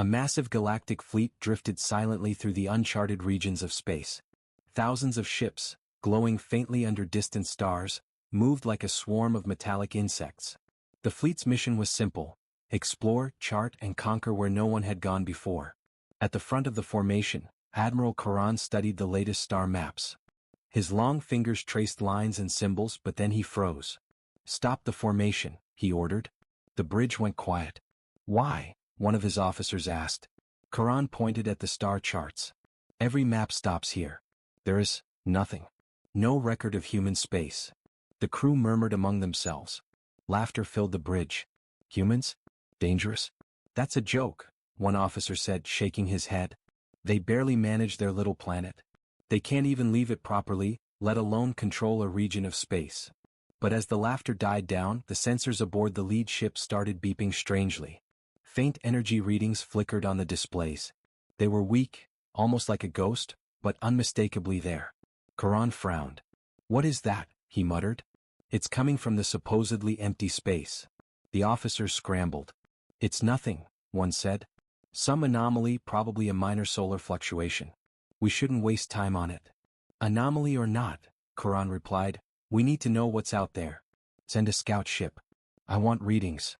A massive galactic fleet drifted silently through the uncharted regions of space. Thousands of ships, glowing faintly under distant stars, moved like a swarm of metallic insects. The fleet's mission was simple: explore, chart, and conquer where no one had gone before. At the front of the formation, Admiral Karan studied the latest star maps. His long fingers traced lines and symbols, but then he froze. "Stop the formation," he ordered. The bridge went quiet. "Why?" one of his officers asked. Karan pointed at the star charts. "Every map stops here. There is nothing. No record of human space." The crew murmured among themselves. Laughter filled the bridge. "Humans? Dangerous? That's a joke," one officer said, shaking his head. "They barely manage their little planet. They can't even leave it properly, let alone control a region of space." But as the laughter died down, the sensors aboard the lead ship started beeping strangely. Faint energy readings flickered on the displays. They were weak, almost like a ghost, but unmistakably there. Karan frowned. "What is that?" he muttered. "It's coming from the supposedly empty space." The officers scrambled. "It's nothing," one said. "Some anomaly, probably a minor solar fluctuation. We shouldn't waste time on it." "Anomaly or not," Karan replied, "we need to know what's out there. Send a scout ship. I want readings."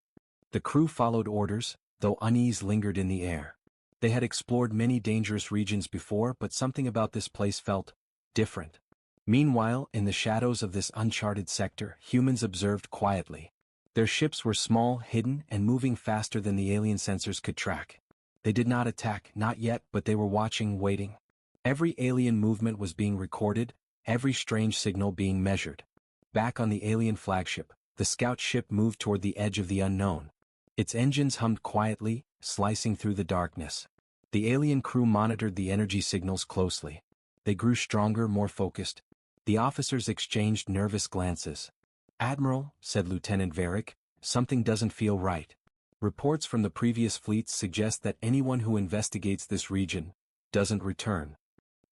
The crew followed orders, though unease lingered in the air. They had explored many dangerous regions before, but something about this place felt different. Meanwhile, in the shadows of this uncharted sector, humans observed quietly. Their ships were small, hidden, and moving faster than the alien sensors could track. They did not attack, not yet, but they were watching, waiting. Every alien movement was being recorded, every strange signal being measured. Back on the alien flagship, the scout ship moved toward the edge of the unknown. Its engines hummed quietly, slicing through the darkness. The alien crew monitored the energy signals closely. They grew stronger, more focused. The officers exchanged nervous glances. "Admiral," said Lieutenant Varick, "something doesn't feel right. Reports from the previous fleets suggest that anyone who investigates this region doesn't return."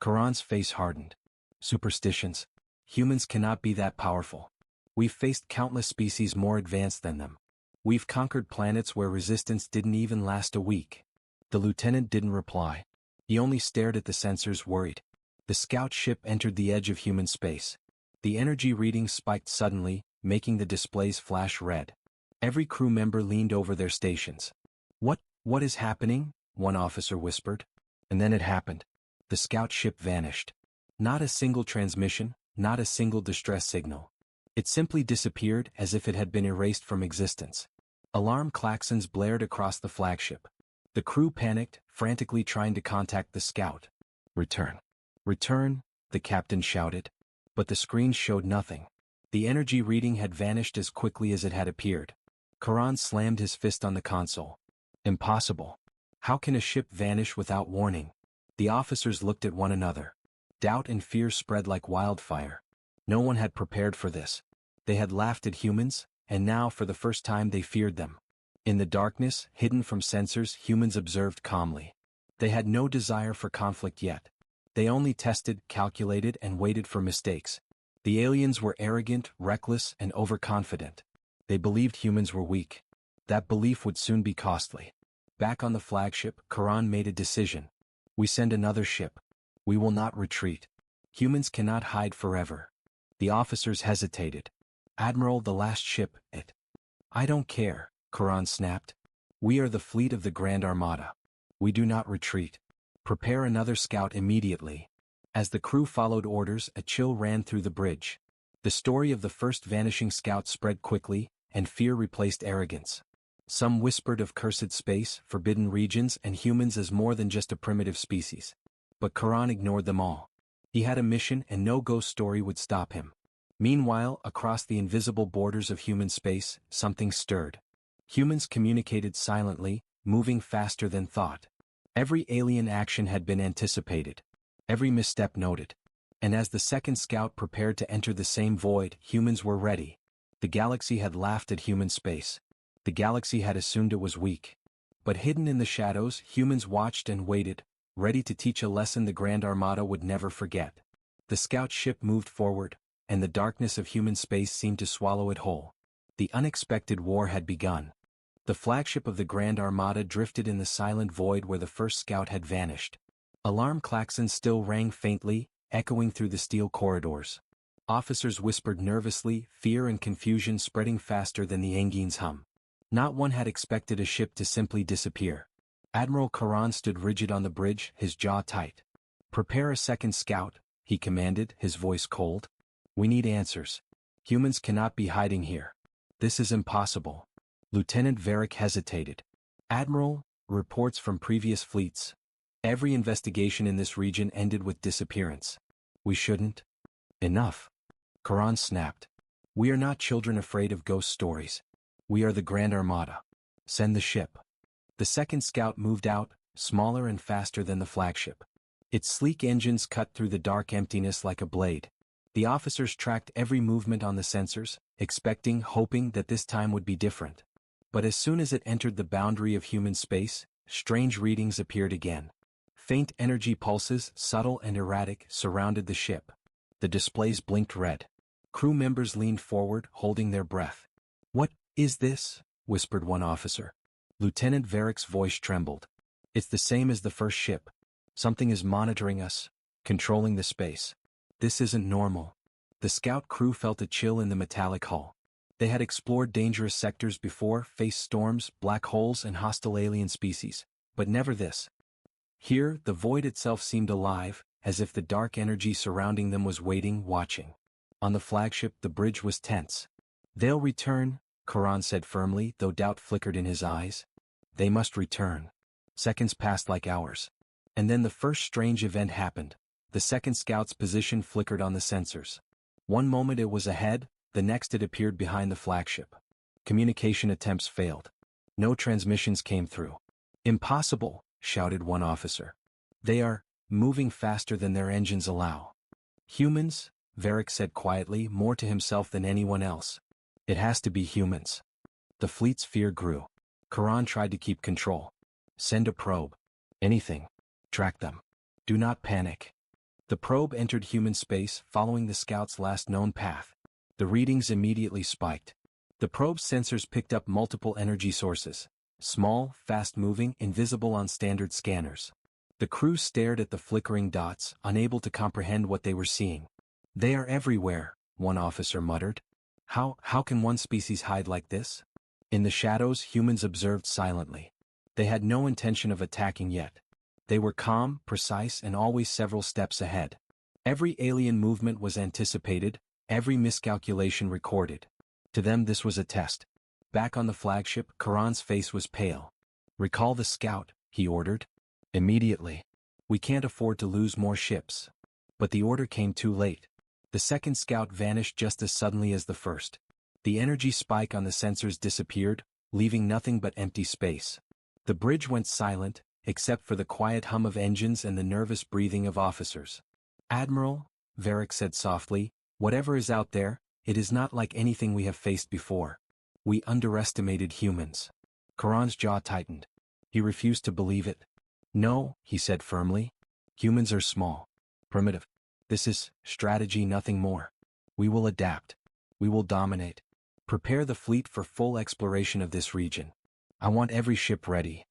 Karan's face hardened. "Superstitions. Humans cannot be that powerful. We've faced countless species more advanced than them. We've conquered planets where resistance didn't even last a week." The lieutenant didn't reply. He only stared at the sensors, worried. The scout ship entered the edge of human space. The energy readings spiked suddenly, making the displays flash red. Every crew member leaned over their stations. What is happening?" one officer whispered. And then it happened. The scout ship vanished. Not a single transmission, not a single distress signal. It simply disappeared as if it had been erased from existence. Alarm klaxons blared across the flagship. The crew panicked, frantically trying to contact the scout. "Return. Return," the captain shouted. But the screen showed nothing. The energy reading had vanished as quickly as it had appeared. Karan slammed his fist on the console. "Impossible. How can a ship vanish without warning?" The officers looked at one another. Doubt and fear spread like wildfire. No one had prepared for this. They had laughed at humans, and now for the first time they feared them. In the darkness, hidden from sensors, humans observed calmly. They had no desire for conflict yet. They only tested, calculated, and waited for mistakes. The aliens were arrogant, reckless, and overconfident. They believed humans were weak. That belief would soon be costly. Back on the flagship, Karan made a decision. "We send another ship. We will not retreat. Humans cannot hide forever." The officers hesitated. "Admiral, the last ship, it." "I don't care," Karan snapped. "We are the fleet of the Grand Armada. We do not retreat. Prepare another scout immediately." As the crew followed orders, a chill ran through the bridge. The story of the first vanishing scout spread quickly, and fear replaced arrogance. Some whispered of cursed space, forbidden regions, and humans as more than just a primitive species. But Karan ignored them all. He had a mission, and no ghost story would stop him. Meanwhile, across the invisible borders of human space, something stirred. Humans communicated silently, moving faster than thought. Every alien action had been anticipated. Every misstep noted. And as the second scout prepared to enter the same void, humans were ready. The galaxy had laughed at human space. The galaxy had assumed it was weak. But hidden in the shadows, humans watched and waited, ready to teach a lesson the Grand Armada would never forget. The scout ship moved forward, and the darkness of human space seemed to swallow it whole. The unexpected war had begun. The flagship of the Grand Armada drifted in the silent void where the first scout had vanished. Alarm klaxons still rang faintly, echoing through the steel corridors. Officers whispered nervously, fear and confusion spreading faster than the engine's hum. Not one had expected a ship to simply disappear. Admiral Karan stood rigid on the bridge, his jaw tight. "Prepare a second scout," he commanded, his voice cold. "We need answers. Humans cannot be hiding here. This is impossible." Lieutenant Varick hesitated. "Admiral, reports from previous fleets. Every investigation in this region ended with disappearance. We shouldn't." "Enough." Karan snapped. "We are not children afraid of ghost stories. We are the Grand Armada. Send the ship." The second scout moved out, smaller and faster than the flagship. Its sleek engines cut through the dark emptiness like a blade. The officers tracked every movement on the sensors, expecting, hoping that this time would be different. But as soon as it entered the boundary of human space, strange readings appeared again. Faint energy pulses, subtle and erratic, surrounded the ship. The displays blinked red. Crew members leaned forward, holding their breath. "What is this?" whispered one officer. Lieutenant Varick's voice trembled. "It's the same as the first ship. Something is monitoring us, controlling the space. This isn't normal." The scout crew felt a chill in the metallic hull. They had explored dangerous sectors before, faced storms, black holes and hostile alien species, but never this. Here, the void itself seemed alive, as if the dark energy surrounding them was waiting, watching. On the flagship, the bridge was tense. "They'll return," Karan said firmly, though doubt flickered in his eyes. "They must return." Seconds passed like hours. And then the first strange event happened. The second scout's position flickered on the sensors. One moment it was ahead, the next it appeared behind the flagship. Communication attempts failed. No transmissions came through. "Impossible," shouted one officer. "They are moving faster than their engines allow." "Humans," Varick said quietly, more to himself than anyone else. "It has to be humans." The fleet's fear grew. Karan tried to keep control. "Send a probe. Anything. Track them. Do not panic." The probe entered human space, following the scout's last known path. The readings immediately spiked. The probe's sensors picked up multiple energy sources. Small, fast-moving, invisible on standard scanners. The crew stared at the flickering dots, unable to comprehend what they were seeing. "They are everywhere," one officer muttered. How can one species hide like this?" In the shadows, humans observed silently. They had no intention of attacking yet. They were calm, precise, and always several steps ahead. Every alien movement was anticipated, every miscalculation recorded. To them this was a test. Back on the flagship, Karan's face was pale. "Recall the scout," he ordered. "Immediately. We can't afford to lose more ships." But the order came too late. The second scout vanished just as suddenly as the first. The energy spike on the sensors disappeared, leaving nothing but empty space. The bridge went silent, except for the quiet hum of engines and the nervous breathing of officers. "Admiral," Varick said softly, "whatever is out there, it is not like anything we have faced before. We underestimated humans." Karan's jaw tightened. He refused to believe it. "No," he said firmly. "Humans are small. Primitive. This is strategy, nothing more. We will adapt. We will dominate. Prepare the fleet for full exploration of this region. I want every ship ready."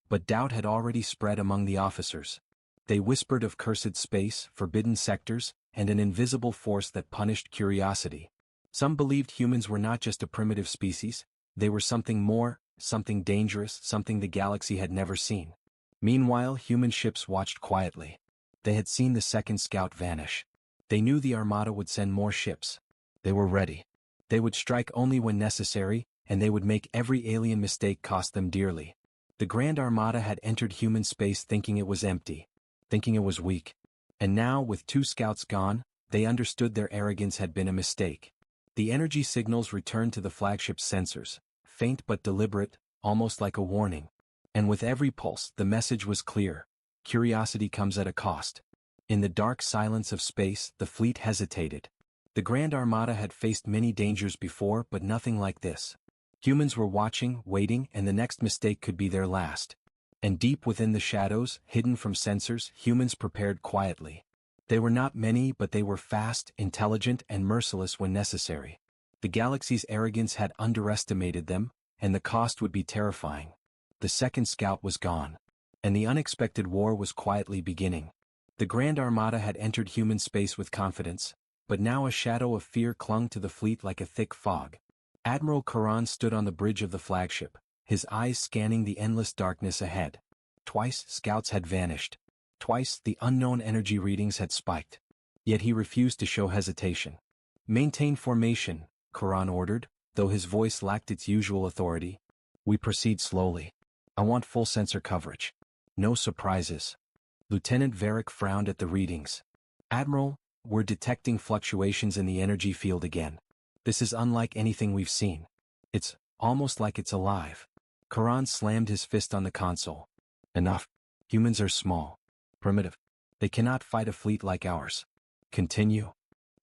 But doubt had already spread among the officers. They whispered of cursed space, forbidden sectors, and an invisible force that punished curiosity. Some believed humans were not just a primitive species, they were something more, something dangerous, something the galaxy had never seen. Meanwhile, human ships watched quietly. They had seen the second scout vanish. They knew the Armada would send more ships. They were ready. They would strike only when necessary, and they would make every alien mistake cost them dearly. The Grand Armada had entered human space thinking it was empty, thinking it was weak. And now, with two scouts gone, they understood their arrogance had been a mistake. The energy signals returned to the flagship's sensors, faint but deliberate, almost like a warning. And with every pulse, the message was clear. Curiosity comes at a cost. In the dark silence of space, the fleet hesitated. The Grand Armada had faced many dangers before, but nothing like this. Humans were watching, waiting, and the next mistake could be their last. And deep within the shadows, hidden from sensors, humans prepared quietly. They were not many, but they were fast, intelligent, and merciless when necessary. The galaxy's arrogance had underestimated them, and the cost would be terrifying. The second scout was gone, and the unexpected war was quietly beginning. The Grand Armada had entered human space with confidence, but now a shadow of fear clung to the fleet like a thick fog. Admiral Karan stood on the bridge of the flagship, his eyes scanning the endless darkness ahead. Twice scouts had vanished. Twice the unknown energy readings had spiked. Yet he refused to show hesitation. "Maintain formation," Karan ordered, though his voice lacked its usual authority. "We proceed slowly. I want full sensor coverage. No surprises." Lieutenant Varick frowned at the readings. "Admiral, we're detecting fluctuations in the energy field again. This is unlike anything we've seen. It's almost like it's alive." Karan slammed his fist on the console. "Enough. Humans are small. Primitive. They cannot fight a fleet like ours. Continue."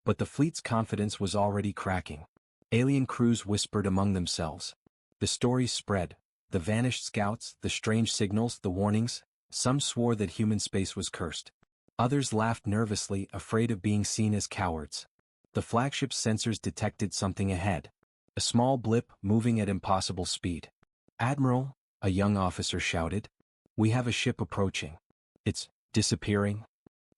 But the fleet's confidence was already cracking. Alien crews whispered among themselves. The stories spread. The vanished scouts, the strange signals, the warnings. Some swore that human space was cursed. Others laughed nervously, afraid of being seen as cowards. The flagship's sensors detected something ahead. A small blip moving at impossible speed. "Admiral," a young officer shouted. "We have a ship approaching. It's disappearing."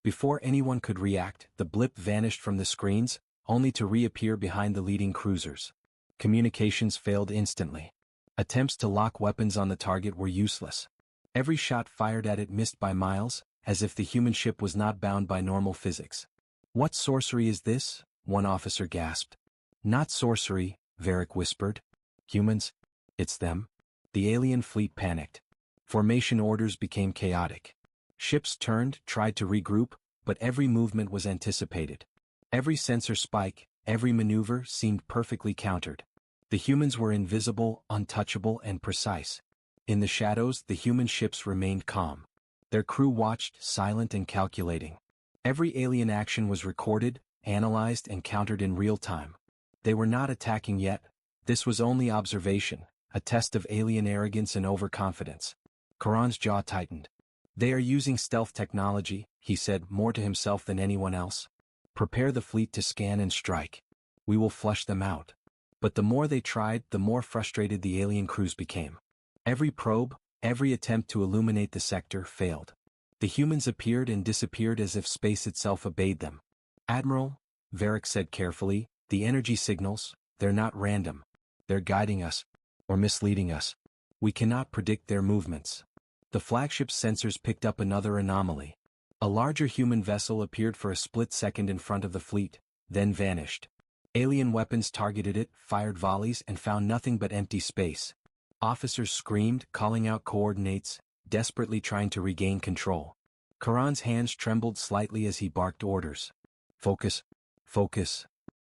Before anyone could react, the blip vanished from the screens, only to reappear behind the leading cruisers. Communications failed instantly. Attempts to lock weapons on the target were useless. Every shot fired at it missed by miles, as if the human ship was not bound by normal physics. "What sorcery is this?" one officer gasped. "Not sorcery," Varick whispered. "Humans? It's them." The alien fleet panicked. Formation orders became chaotic. Ships turned, tried to regroup, but every movement was anticipated. Every sensor spike, every maneuver seemed perfectly countered. The humans were invisible, untouchable, and precise. In the shadows, the human ships remained calm. Their crew watched, silent and calculating. Every alien action was recorded, analyzed, and countered in real time. They were not attacking yet. This was only observation, a test of alien arrogance and overconfidence. Karan's jaw tightened. "They are using stealth technology," he said, more to himself than anyone else. "Prepare the fleet to scan and strike. We will flush them out." But the more they tried, the more frustrated the alien crews became. Every probe, every attempt to illuminate the sector failed. The humans appeared and disappeared as if space itself obeyed them. "Admiral," Varick said carefully, "the energy signals, they're not random. They're guiding us, or misleading us. We cannot predict their movements." The flagship's sensors picked up another anomaly. A larger human vessel appeared for a split second in front of the fleet, then vanished. Alien weapons targeted it, fired volleys, and found nothing but empty space. Officers screamed, calling out coordinates, desperately trying to regain control. Karan's hands trembled slightly as he barked orders. "Focus, focus."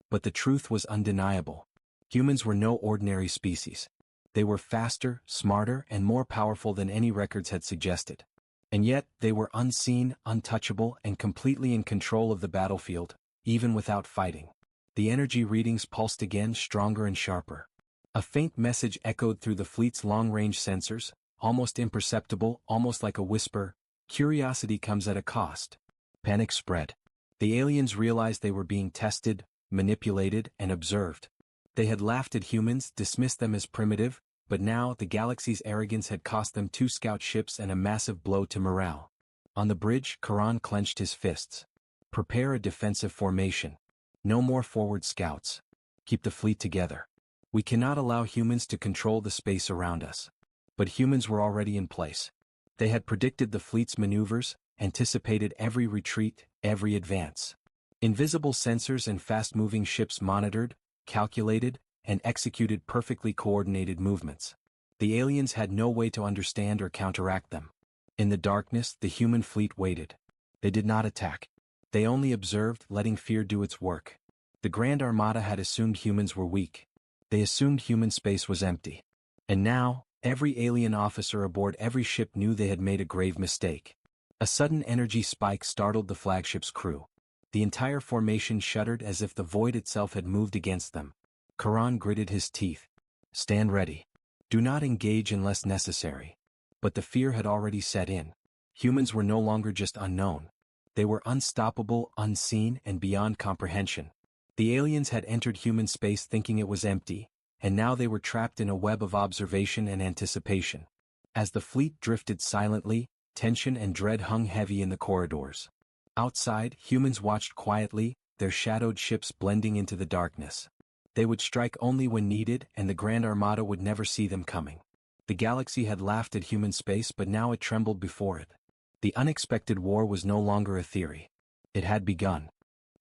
But the truth was undeniable. Humans were no ordinary species. They were faster, smarter, and more powerful than any records had suggested. And yet, they were unseen, untouchable, and completely in control of the battlefield, even without fighting. The energy readings pulsed again, stronger and sharper. A faint message echoed through the fleet's long-range sensors, almost imperceptible, almost like a whisper. "Curiosity comes at a cost." Panic spread. The aliens realized they were being tested, manipulated, and observed. They had laughed at humans, dismissed them as primitive, but now the galaxy's arrogance had cost them 2 scout ships and a massive blow to morale. On the bridge, Karan clenched his fists. "Prepare a defensive formation. No more forward scouts. Keep the fleet together. We cannot allow humans to control the space around us." But humans were already in place. They had predicted the fleet's maneuvers, anticipated every retreat, every advance. Invisible sensors and fast-moving ships monitored, calculated, and executed perfectly coordinated movements. The aliens had no way to understand or counteract them. In the darkness, the human fleet waited. They did not attack. They only observed, letting fear do its work. The Grand Armada had assumed humans were weak. They assumed human space was empty. And now, every alien officer aboard every ship knew they had made a grave mistake. A sudden energy spike startled the flagship's crew. The entire formation shuddered as if the void itself had moved against them. Karan gritted his teeth. "Stand ready. Do not engage unless necessary." But the fear had already set in. Humans were no longer just unknown. They were unstoppable, unseen, and beyond comprehension. The aliens had entered human space thinking it was empty, and now they were trapped in a web of observation and anticipation. As the fleet drifted silently, tension and dread hung heavy in the corridors. Outside, humans watched quietly, their shadowed ships blending into the darkness. They would strike only when needed, and the Grand Armada would never see them coming. The galaxy had laughed at human space, but now it trembled before it. The unexpected war was no longer a theory. It had begun.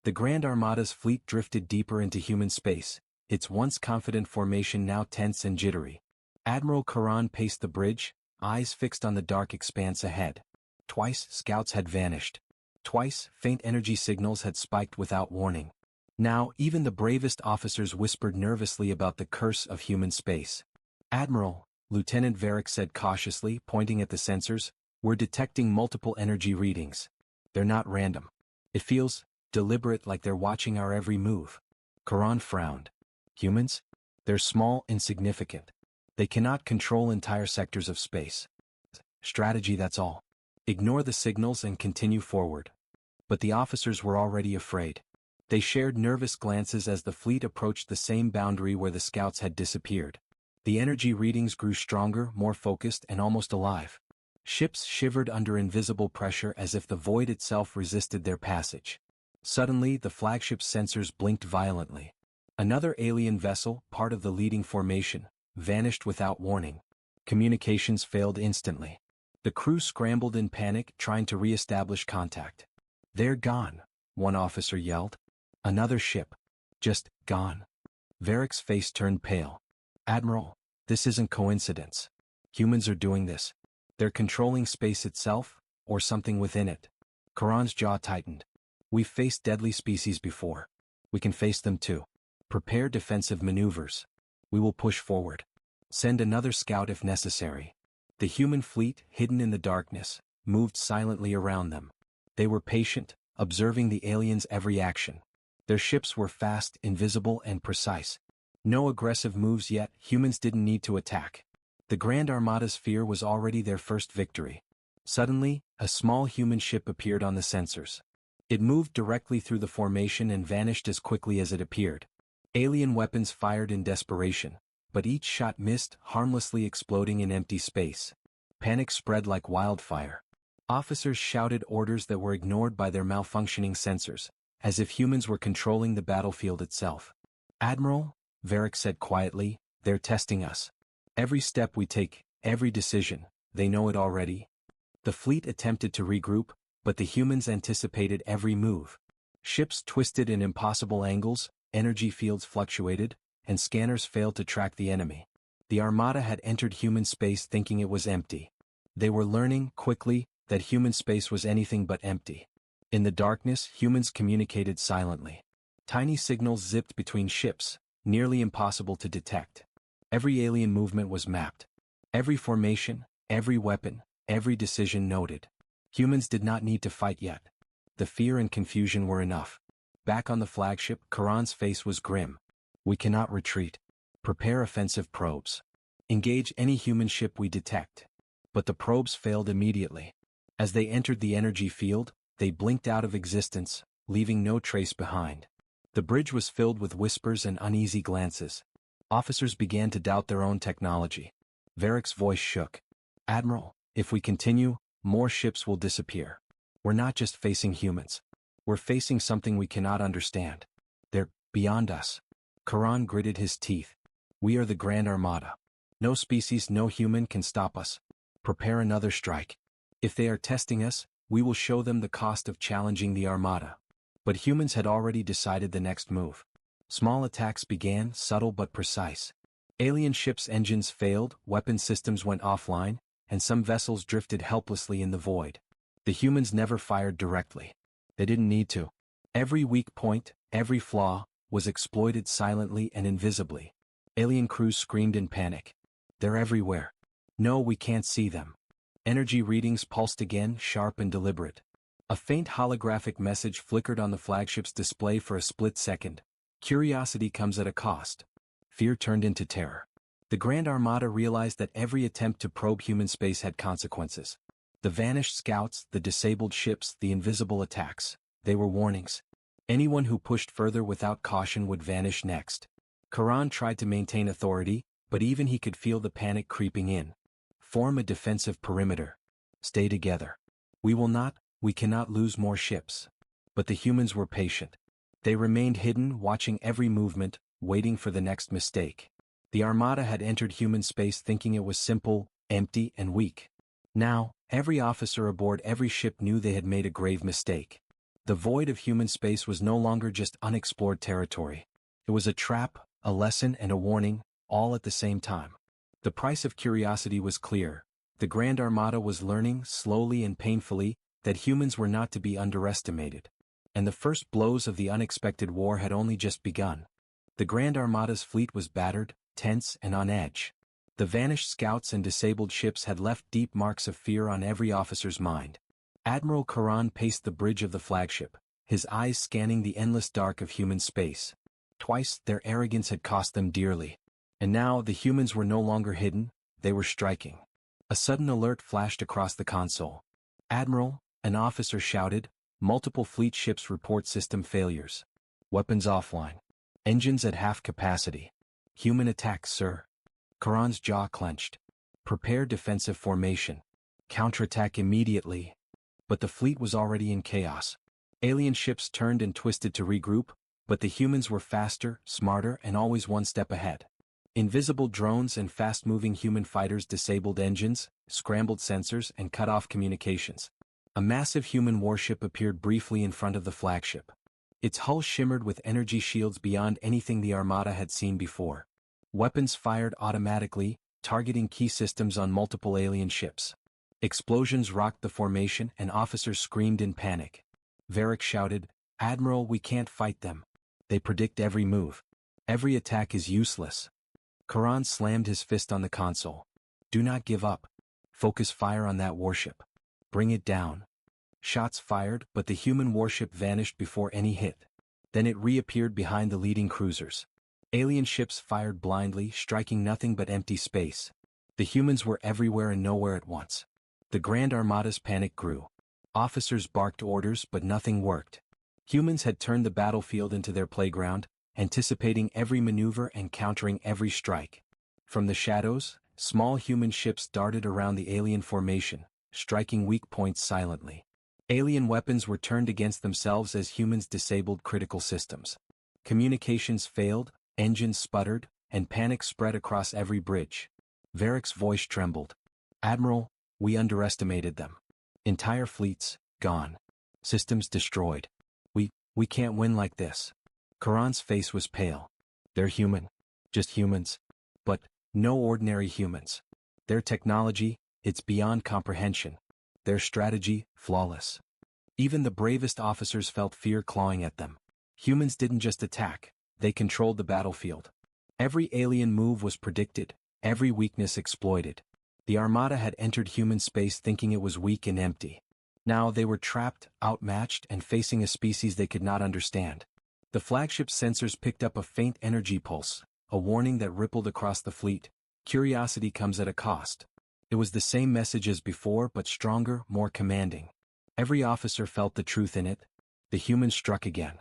The Grand Armada's fleet drifted deeper into human space, its once confident formation now tense and jittery. Admiral Karan paced the bridge, eyes fixed on the dark expanse ahead. Twice, scouts had vanished. Twice, faint energy signals had spiked without warning. Now, even the bravest officers whispered nervously about the curse of human space. "Admiral," Lieutenant Varric said cautiously, pointing at the sensors, "we're detecting multiple energy readings. They're not random. It feels deliberate, like they're watching our every move." Karan frowned. "Humans? They're small, insignificant. They cannot control entire sectors of space. Strategy, that's all. Ignore the signals and continue forward." But the officers were already afraid. They shared nervous glances as the fleet approached the same boundary where the scouts had disappeared. The energy readings grew stronger, more focused, and almost alive. Ships shivered under invisible pressure as if the void itself resisted their passage. Suddenly, the flagship's sensors blinked violently. Another alien vessel, part of the leading formation, vanished without warning. Communications failed instantly. The crew scrambled in panic, trying to re-establish contact. "They're gone," one officer yelled. "Another ship. Just gone." Varric's face turned pale. "Admiral, this isn't coincidence. Humans are doing this. They're controlling space itself, or something within it." Karan's jaw tightened. "We've faced deadly species before. We can face them too. Prepare defensive maneuvers. We will push forward. Send another scout if necessary." The human fleet, hidden in the darkness, moved silently around them. They were patient, observing the aliens' every action. Their ships were fast, invisible, and precise. No aggressive moves yet, humans didn't need to attack. The Grand Armada's fear was already their first victory. Suddenly, a small human ship appeared on the sensors. It moved directly through the formation and vanished as quickly as it appeared. Alien weapons fired in desperation, but each shot missed, harmlessly exploding in empty space. Panic spread like wildfire. Officers shouted orders that were ignored by their malfunctioning sensors, as if humans were controlling the battlefield itself. "Admiral," Varric said quietly, "they're testing us. Every step we take, every decision, they know it already." The fleet attempted to regroup, but the humans anticipated every move. Ships twisted in impossible angles, energy fields fluctuated, and scanners failed to track the enemy. The Armada had entered human space thinking it was empty. They were learning, quickly, that human space was anything but empty. In the darkness, humans communicated silently. Tiny signals zipped between ships, nearly impossible to detect. Every alien movement was mapped. Every formation, every weapon, every decision noted. Humans did not need to fight yet. The fear and confusion were enough. Back on the flagship, Karan's face was grim. "We cannot retreat. Prepare offensive probes. Engage any human ship we detect." But the probes failed immediately. As they entered the energy field, they blinked out of existence, leaving no trace behind. The bridge was filled with whispers and uneasy glances. Officers began to doubt their own technology. Varric's voice shook. "Admiral, if we continue, more ships will disappear. We're not just facing humans. We're facing something we cannot understand. They're beyond us." Karan gritted his teeth. "We are the Grand Armada. No species, no human can stop us. Prepare another strike. If they are testing us, we will show them the cost of challenging the Armada." But humans had already decided the next move. Small attacks began, subtle but precise. Alien ships' engines failed, weapon systems went offline, and some vessels drifted helplessly in the void. The humans never fired directly. They didn't need to. Every weak point, every flaw, was exploited silently and invisibly. Alien crews screamed in panic. "They're everywhere. No, we can't see them." Energy readings pulsed again, sharp and deliberate. A faint holographic message flickered on the flagship's display for a split second. Curiosity comes at a cost. Fear turned into terror. The Grand Armada realized that every attempt to probe human space had consequences. The vanished scouts, the disabled ships, the invisible attacks. They were warnings. Anyone who pushed further without caution would vanish next. Karan tried to maintain authority, but even he could feel the panic creeping in. Form a defensive perimeter. Stay together. We cannot lose more ships. But the humans were patient. They remained hidden, watching every movement, waiting for the next mistake. The Armada had entered human space thinking it was simple, empty, and weak. Now, every officer aboard every ship knew they had made a grave mistake. The void of human space was no longer just unexplored territory. It was a trap, a lesson, and a warning, all at the same time. The price of curiosity was clear. The Grand Armada was learning, slowly and painfully, that humans were not to be underestimated. And the first blows of the unexpected war had only just begun. The Grand Armada's fleet was battered, tense, and on edge. The vanished scouts and disabled ships had left deep marks of fear on every officer's mind. Admiral Karan paced the bridge of the flagship, his eyes scanning the endless dark of human space. Twice their arrogance had cost them dearly. And now the humans were no longer hidden, they were striking. A sudden alert flashed across the console. "Admiral," an officer shouted, "multiple fleet ships report system failures. Weapons offline. Engines at half capacity. Human attacks, sir." Karan's jaw clenched. "Prepare defensive formation. Counterattack immediately." But the fleet was already in chaos. Alien ships turned and twisted to regroup, but the humans were faster, smarter, and always one step ahead. Invisible drones and fast-moving human fighters disabled engines, scrambled sensors, and cut off communications. A massive human warship appeared briefly in front of the flagship. Its hull shimmered with energy shields beyond anything the Armada had seen before. Weapons fired automatically, targeting key systems on multiple alien ships. Explosions rocked the formation and officers screamed in panic. Varric shouted, "Admiral, we can't fight them. They predict every move. Every attack is useless." Karan slammed his fist on the console. "Do not give up. Focus fire on that warship. Bring it down." Shots fired, but the human warship vanished before any hit. Then it reappeared behind the leading cruisers. Alien ships fired blindly, striking nothing but empty space. The humans were everywhere and nowhere at once. The Grand Armada's panic grew. Officers barked orders, but nothing worked. Humans had turned the battlefield into their playground, anticipating every maneuver and countering every strike. From the shadows, small human ships darted around the alien formation, striking weak points silently. Alien weapons were turned against themselves as humans disabled critical systems. Communications failed, engines sputtered, and panic spread across every bridge. Varric's voice trembled. "Admiral, we underestimated them. Entire fleets, gone. Systems destroyed. We can't win like this." Karan's face was pale. "They're human. Just humans. But no ordinary humans. Their technology, it's beyond comprehension. Their strategy, flawless." Even the bravest officers felt fear clawing at them. Humans didn't just attack, they controlled the battlefield. Every alien move was predicted, every weakness exploited. The Armada had entered human space thinking it was weak and empty. Now they were trapped, outmatched, and facing a species they could not understand. The flagship's sensors picked up a faint energy pulse, a warning that rippled across the fleet. Curiosity comes at a cost. It was the same message as before, but stronger, more commanding. Every officer felt the truth in it. The humans struck again.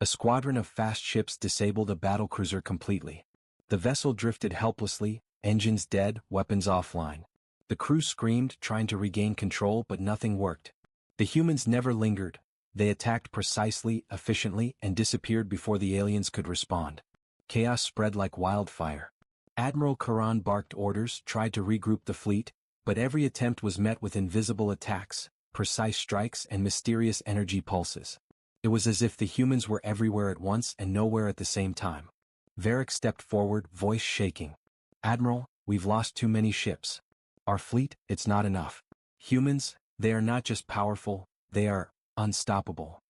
A squadron of fast ships disabled a battlecruiser completely. The vessel drifted helplessly, engines dead, weapons offline. The crew screamed, trying to regain control, but nothing worked. The humans never lingered. They attacked precisely, efficiently, and disappeared before the aliens could respond. Chaos spread like wildfire. Admiral Karan barked orders, tried to regroup the fleet, but every attempt was met with invisible attacks, precise strikes, and mysterious energy pulses. It was as if the humans were everywhere at once and nowhere at the same time. Varric stepped forward, voice shaking. "Admiral, we've lost too many ships. Our fleet, it's not enough. Humans, they are not just powerful, they are unstoppable."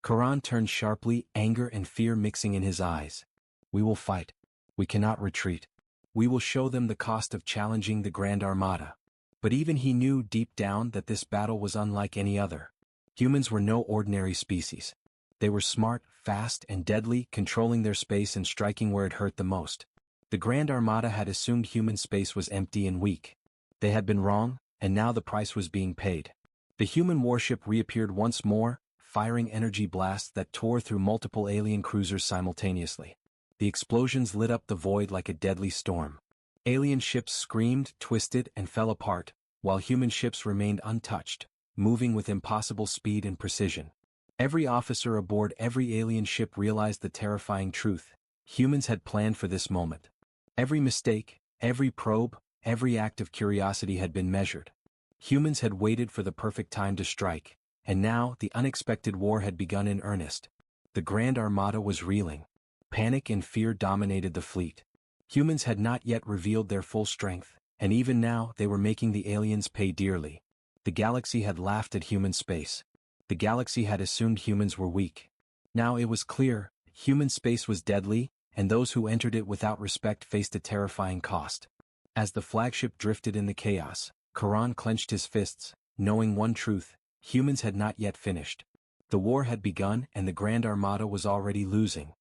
Karan turned sharply, anger and fear mixing in his eyes. "We will fight. We cannot retreat. We will show them the cost of challenging the Grand Armada." But even he knew deep down that this battle was unlike any other. Humans were no ordinary species. They were smart, fast, and deadly, controlling their space and striking where it hurt the most. The Grand Armada had assumed human space was empty and weak. They had been wrong, and now the price was being paid. The human warship reappeared once more, firing energy blasts that tore through multiple alien cruisers simultaneously. The explosions lit up the void like a deadly storm. Alien ships screamed, twisted, and fell apart, while human ships remained untouched, moving with impossible speed and precision. Every officer aboard every alien ship realized the terrifying truth: humans had planned for this moment. Every mistake, every probe, every act of curiosity had been measured. Humans had waited for the perfect time to strike, and now the unexpected war had begun in earnest. The Grand Armada was reeling. Panic and fear dominated the fleet. Humans had not yet revealed their full strength, and even now they were making the aliens pay dearly. The galaxy had laughed at human space. The galaxy had assumed humans were weak. Now it was clear, human space was deadly, and those who entered it without respect faced a terrifying cost. As the flagship drifted in the chaos, Charon clenched his fists, knowing one truth: humans had not yet finished. The war had begun and the Grand Armada was already losing.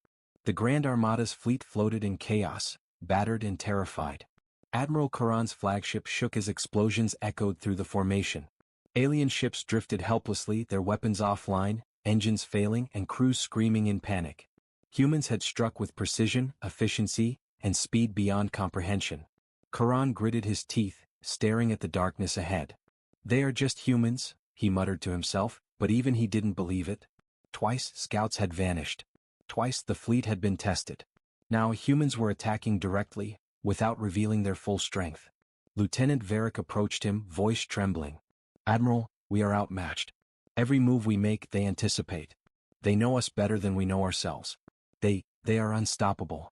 The Grand Armada's fleet floated in chaos, battered and terrified. Admiral Charon's flagship shook as explosions echoed through the formation. Alien ships drifted helplessly, their weapons offline, engines failing, and crews screaming in panic. Humans had struck with precision, efficiency, and speed beyond comprehension. Charon gritted his teeth, staring at the darkness ahead. "They are just humans," he muttered to himself, but even he didn't believe it. Twice scouts had vanished. Twice the fleet had been tested. Now humans were attacking directly, without revealing their full strength. Lieutenant Varric approached him, voice trembling. "Admiral, we are outmatched. Every move we make they anticipate. They know us better than we know ourselves. They are unstoppable."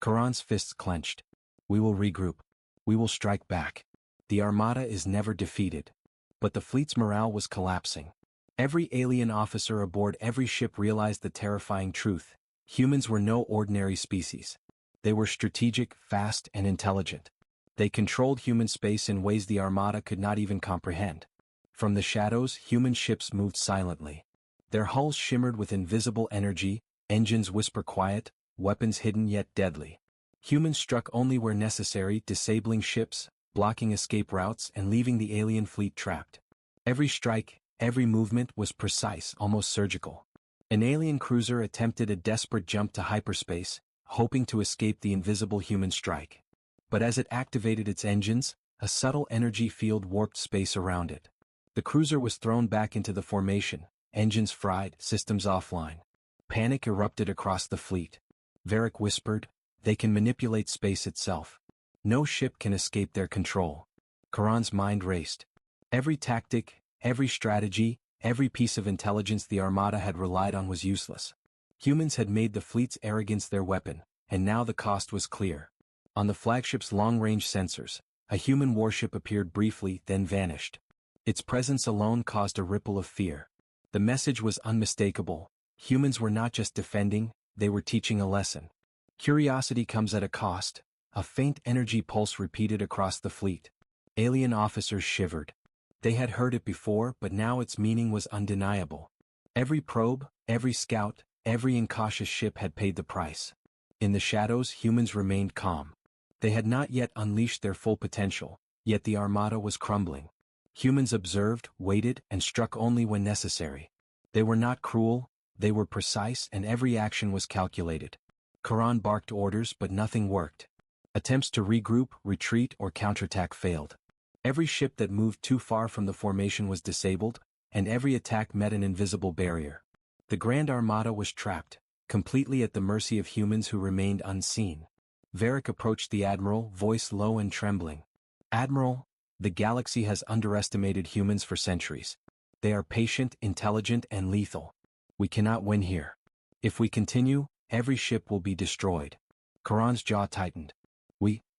Charon's fists clenched. "We will regroup. We will strike back. The Armada is never defeated." But the fleet's morale was collapsing. Every alien officer aboard every ship realized the terrifying truth: humans were no ordinary species. They were strategic, fast, and intelligent. They controlled human space in ways the Armada could not even comprehend. From the shadows, human ships moved silently. Their hulls shimmered with invisible energy, engines whisper quiet, weapons hidden yet deadly. Humans struck only where necessary, disabling ships, blocking escape routes, and leaving the alien fleet trapped. Every strike, every movement was precise, almost surgical. An alien cruiser attempted a desperate jump to hyperspace, hoping to escape the invisible human strike. But as it activated its engines, a subtle energy field warped space around it. The cruiser was thrown back into the formation, engines fried, systems offline. Panic erupted across the fleet. Varric whispered, "They can manipulate space itself. No ship can escape their control." Charon's mind raced. Every tactic, every strategy, every piece of intelligence the Armada had relied on was useless. Humans had made the fleet's arrogance their weapon, and now the cost was clear. On the flagship's long-range sensors, a human warship appeared briefly, then vanished. Its presence alone caused a ripple of fear. The message was unmistakable: humans were not just defending, they were teaching a lesson. Curiosity comes at a cost. A faint energy pulse repeated across the fleet. Alien officers shivered. They had heard it before, but now its meaning was undeniable. Every probe, every scout, every incautious ship had paid the price. In the shadows, humans remained calm. They had not yet unleashed their full potential, yet the Armada was crumbling. Humans observed, waited, and struck only when necessary. They were not cruel, they were precise, and every action was calculated. Charon barked orders, but nothing worked. Attempts to regroup, retreat, or counterattack failed. Every ship that moved too far from the formation was disabled, and every attack met an invisible barrier. The Grand Armada was trapped, completely at the mercy of humans who remained unseen. Varric approached the Admiral, voice low and trembling. "Admiral, the galaxy has underestimated humans for centuries. They are patient, intelligent, and lethal. We cannot win here. If we continue, every ship will be destroyed." Charon's jaw tightened.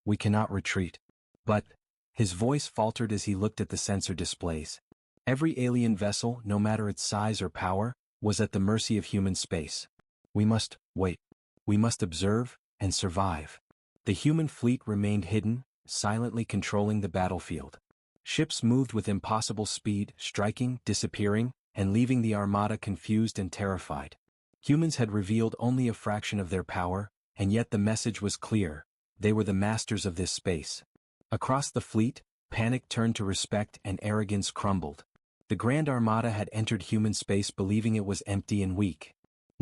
We cannot retreat." But his voice faltered as he looked at the sensor displays. Every alien vessel, no matter its size or power, was at the mercy of human space. "We must wait. We must observe and survive." The human fleet remained hidden, silently controlling the battlefield. Ships moved with impossible speed, striking, disappearing, and leaving the Armada confused and terrified. Humans had revealed only a fraction of their power, and yet the message was clear: they were the masters of this space. Across the fleet, panic turned to respect and arrogance crumbled. The Grand Armada had entered human space believing it was empty and weak.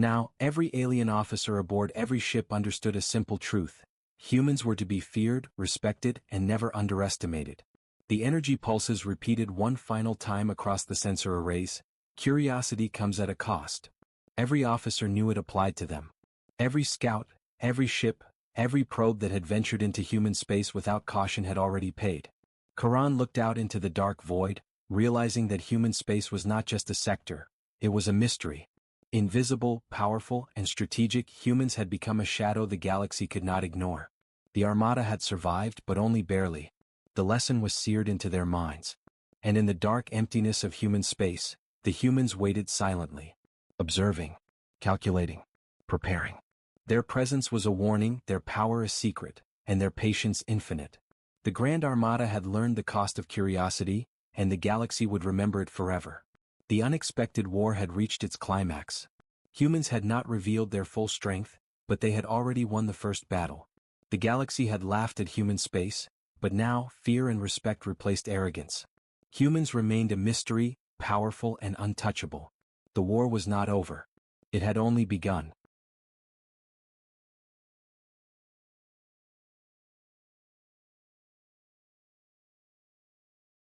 Now, every alien officer aboard every ship understood a simple truth. Humans were to be feared, respected, and never underestimated. The energy pulses repeated one final time across the sensor arrays. Curiosity comes at a cost. Every officer knew it applied to them. Every scout, every ship, every probe that had ventured into human space without caution had already paid. Karan looked out into the dark void, realizing that human space was not just a sector, it was a mystery. Invisible, powerful, and strategic, humans had become a shadow the galaxy could not ignore. The Armada had survived, but only barely. The lesson was seared into their minds. And in the dark emptiness of human space, the humans waited silently, observing, calculating, preparing. Their presence was a warning, their power a secret, and their patience infinite. The Grand Armada had learned the cost of curiosity, and the galaxy would remember it forever. The unexpected war had reached its climax. Humans had not revealed their full strength, but they had already won the first battle. The galaxy had laughed at human space, but now fear and respect replaced arrogance. Humans remained a mystery, powerful and untouchable. The war was not over. It had only begun.